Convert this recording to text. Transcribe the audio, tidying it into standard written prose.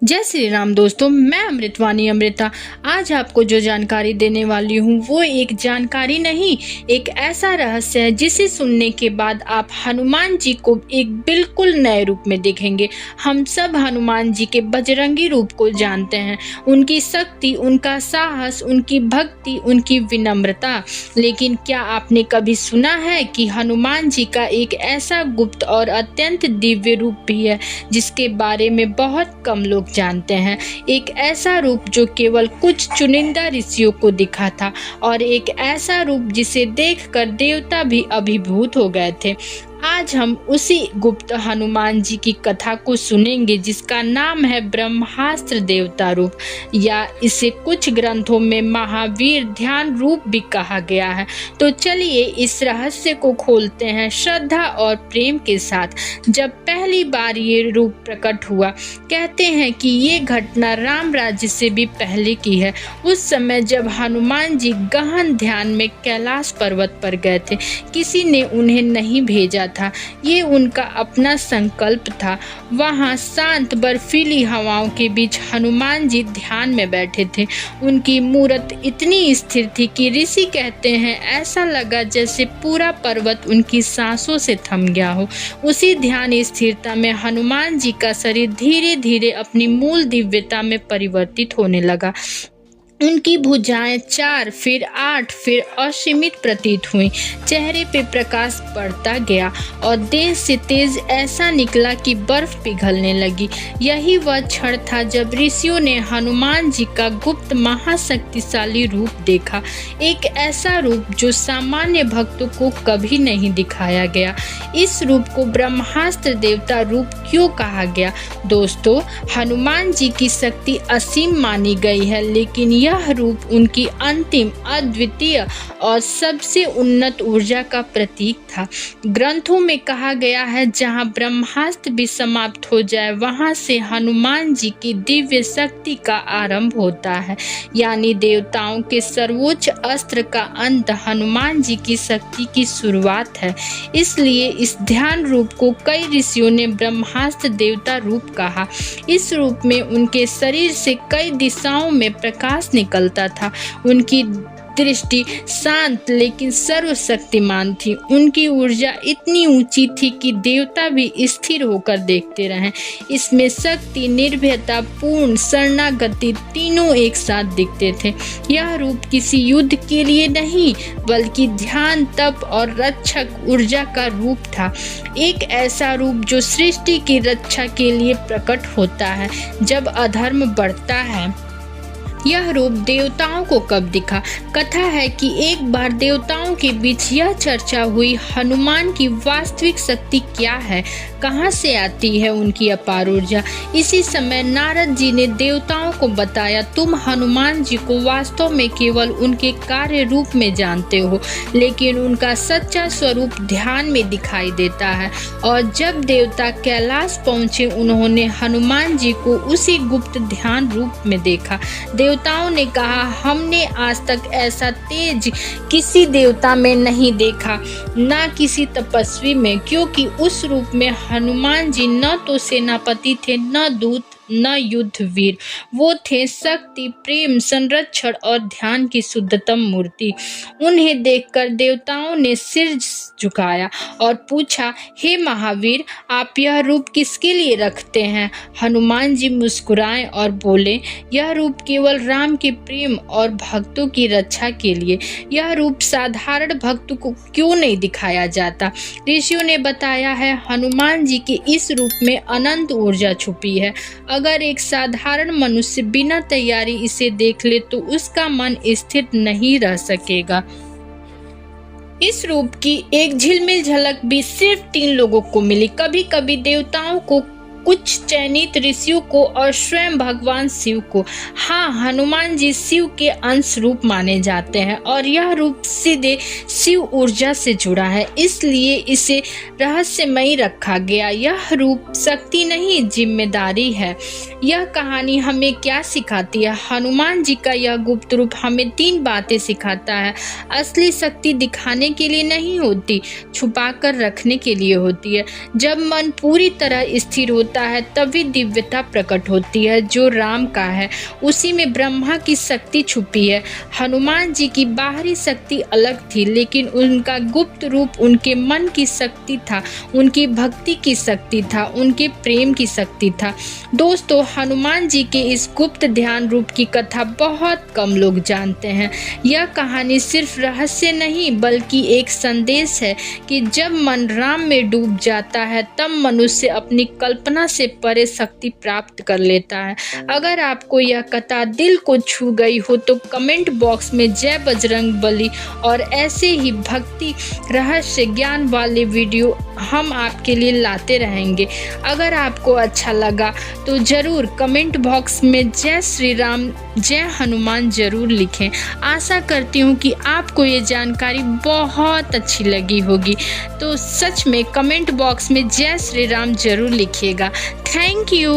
जय श्री राम दोस्तों, मैं अमृतवाणी अमृता आज आपको जो जानकारी देने वाली हूँ वो एक जानकारी नहीं, एक ऐसा रहस्य है जिसे सुनने के बाद आप हनुमान जी को एक बिल्कुल नए रूप में देखेंगे। हम सब हनुमान जी के बजरंगी रूप को जानते हैं, उनकी शक्ति, उनका साहस, उनकी भक्ति, उनकी विनम्रता। लेकिन क्या आपने कभी सुना है कि हनुमान जी का एक ऐसा गुप्त और अत्यंत दिव्य रूप भी है जिसके बारे में बहुत कम लोग जानते हैं। एक ऐसा रूप जो केवल कुछ चुनिंदा ऋषियों को दिखा था और एक ऐसा रूप जिसे देखकर देवता भी अभिभूत हो गए थे। आज हम उसी गुप्त हनुमान जी की कथा को सुनेंगे जिसका नाम है ब्रह्मास्त्र देवता रूप, या इसे कुछ ग्रंथों में महावीर ध्यान रूप भी कहा गया है। तो चलिए इस रहस्य को खोलते हैं श्रद्धा और प्रेम के साथ। जब पहली बार ये रूप प्रकट हुआ, कहते हैं कि ये घटना राम राज्य से भी पहले की है। उस समय जब हनुमान जी गहन ध्यान में कैलाश पर्वत पर गए थे, किसी ने उन्हें नहीं भेजा था, ये उनका अपना संकल्प था। वहाँ शांत बर्फीली हवाओं के बीच हनुमान जी ध्यान में बैठे थे। उनकी मूरत इतनी स्थिर थी कि ऋषि कहते हैं ऐसा लगा जैसे पूरा पर्वत उनकी सांसों से थम गया हो। उसी ध्यान स्थिरता में हनुमान जी का शरीर धीरे धीरे अपनी मूल दिव्यता में परिवर्तित होने लगा। उनकी भुजाएं 4 फिर 8 फिर असीमित प्रतीत हुई। चेहरे पे प्रकाश बढ़ता गया और देह से तेज ऐसा निकला कि बर्फ पिघलने लगी। यही वह क्षण था जब ऋषियों ने हनुमान जी का गुप्त महाशक्तिशाली रूप देखा, एक ऐसा रूप जो सामान्य भक्तों को कभी नहीं दिखाया गया। इस रूप को ब्रह्मास्त्र देवता रूप क्यों कहा गया? दोस्तों, हनुमान जी की शक्ति असीम मानी गई है, लेकिन यह रूप उनकी अंतिम, अद्वितीय और सबसे उन्नत ऊर्जा का प्रतीक था। ग्रंथों में कहा गया है जहां ब्रह्मास्त्र भी समाप्त हो जाए वहां से हनुमान जी की दिव्य शक्ति का आरंभ होता है, यानी देवताओं के सर्वोच्च अस्त्र का अंत हनुमान जी की शक्ति की शुरुआत है। इसलिए इस ध्यान रूप को कई ऋषियों ने ब्रह्मास्त्र देवता रूप कहा। इस रूप में उनके शरीर से कई दिशाओं में प्रकाश निकलता था। उनकी दृष्टि शांत लेकिन सर्वशक्तिमान थी। उनकी ऊर्जा इतनी ऊंची थी कि देवता भी स्थिर होकर देखते रहे। इसमें शक्ति, निर्भयता, पूर्ण शरणागति तीनों एक साथ दिखते थे। यह रूप किसी युद्ध के लिए नहीं बल्कि ध्यान, तप और रक्षक ऊर्जा का रूप था। एक ऐसा रूप जो सृष्टि की रक्षा के लिए प्रकट होता है जब अधर्म बढ़ता है। यह रूप देवताओं को कब दिखा? कथा है कि एक बार देवताओं के बीच यह चर्चा हुई, हनुमान की वास्तविक शक्ति क्या है, कहाँ से आती है उनकी अपार ऊर्जा। इसी समय नारद जी ने देवताओं को बताया, तुम हनुमान जी को वास्तव में केवल उनके कार्य रूप में जानते हो, लेकिन उनका सच्चा स्वरूप ध्यान में दिखाई देता है। और जब देवता कैलाश पहुँचे, उन्होंने हनुमान जी को उसी गुप्त ध्यान रूप में देखा। देवताओं ने कहा, हमने आज तक ऐसा तेज किसी देवता में नहीं देखा, ना किसी तपस्वी में, क्योंकि उस रूप में हनुमान जी न तो सेनापति थे, न दूत, न युद्धवीर। वो थे शक्ति, प्रेम, संरक्षण और ध्यान की शुद्धतम मूर्ति। उन्हें देखकर देवताओं ने सिर झुकाया और पूछा, हे महावीर, आप यह रूप किसके लिए रखते हैं? हनुमान जी मुस्कुराए और बोले, यह रूप केवल राम के प्रेम और भक्तों की रक्षा के लिए। यह रूप साधारण भक्तों को क्यों नहीं दिखाया जाता? ऋषियों ने बताया है, हनुमान जी के इस रूप में अनंत ऊर्जा छुपी है। अगर एक साधारण मनुष्य बिना तैयारी इसे देख ले तो उसका मन स्थिर नहीं रह सकेगा। इस रूप की एक झिलमिल झलक भी सिर्फ 3 लोगों को मिली। कभी कभी देवताओं को, कुछ चयनित ऋषियों को और स्वयं भगवान शिव को। हाँ, हनुमान जी शिव के अंश रूप माने जाते हैं और यह रूप सीधे शिव ऊर्जा से जुड़ा है, इसलिए इसे रहस्यमयी रखा गया। यह रूप शक्ति नहीं, जिम्मेदारी है। यह कहानी हमें क्या सिखाती है? हनुमान जी का यह गुप्त रूप हमें 3 बातें सिखाता है। असली शक्ति दिखाने के लिए नहीं होती, छुपा कर रखने के लिए होती है। जब मन पूरी तरह स्थिर होता है तभी दिव्यता प्रकट होती है जो राम का है। उसी में ब्रह्मा की शक्ति छुपी है। हनुमान जी की बाहरी शक्ति अलग थी, लेकिन उनका गुप्त रूप उनके मन की शक्ति था, उनकी भक्ति की शक्ति था, उनके प्रेम की शक्ति था। दोस्तों, हनुमान जी के इस गुप्त ध्यान रूप की कथा बहुत कम लोग जानते हैं। यह कहानी सिर्फ रहस्य नहीं बल्कि एक संदेश है कि जब मन राम में डूब जाता है तब मनुष्य अपनी कल्पना से परे शक्ति प्राप्त कर लेता है। अगर आपको यह कथा दिल को छू गई हो तो कमेंट बॉक्स में जय बजरंग बली और ऐसे ही भक्ति रहस्य ज्ञान वाले वीडियो हम आपके लिए लाते रहेंगे। अगर आपको अच्छा लगा तो ज़रूर कमेंट बॉक्स में जय श्री राम जय हनुमान ज़रूर लिखें। आशा करती हूँ कि आपको ये जानकारी बहुत अच्छी लगी होगी। तो सच में कमेंट बॉक्स में जय श्री राम ज़रूर लिखिएगा। Thank you.